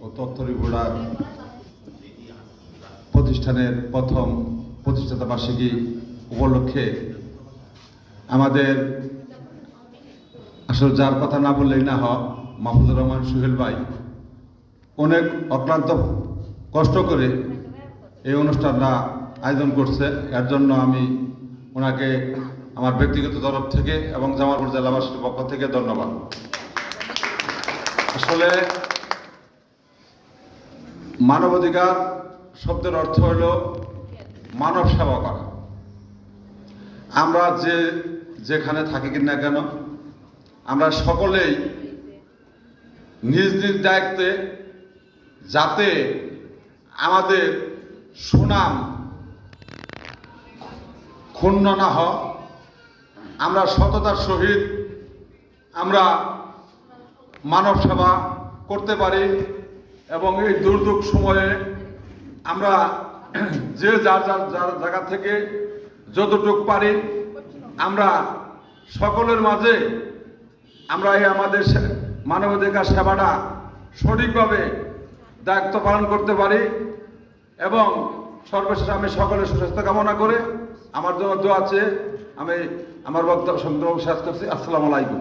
ও তথ্য রিপোর্টার প্রতিষ্ঠানের প্রথম প্রতিষ্ঠাতা বার্ষিকী উপলক্ষে আমাদের আসলে যার কথা না বললেই না হয় মাহফুজুর রহমান সোহেল ভাই অনেক অক্লান্ত কষ্ট করে এই অনুষ্ঠানটা আয়োজন করছে। এর জন্য আমি ওনাকে আমার ব্যক্তিগত তরফ থেকে এবং জামালপুর জেলাবাসীর পক্ষ থেকে ধন্যবাদ। আসলে মানবাধিকার শব্দের অর্থ হল মানব সেবা করা। আমরা যেখানে থাকি না কেন আমরা সকলেই নিজ নিজ দায়িত্বে যাতে আমাদের সুনাম ক্ষুণ্ণ না হয়, আমরা সততার সহিত আমরা মানব সেবা করতে পারি এবং এই দুর্যোগ সময়ে আমরা যে যার জায়গা থেকে যতটুকু পারি আমরা সকলের মাঝে আমরা এই আমাদের মানবাধিকার সেবাটা সঠিকভাবে দায়িত্ব পালন করতে পারি। এবং সর্বশেষ আমি সকলের সুস্বাস্থ্য কামনা করে আমার জন্য দোয়া আছে। আমি আমার বক্তব্য সংগ্রহ শেষ করছি। আসসালামু আলাইকুম।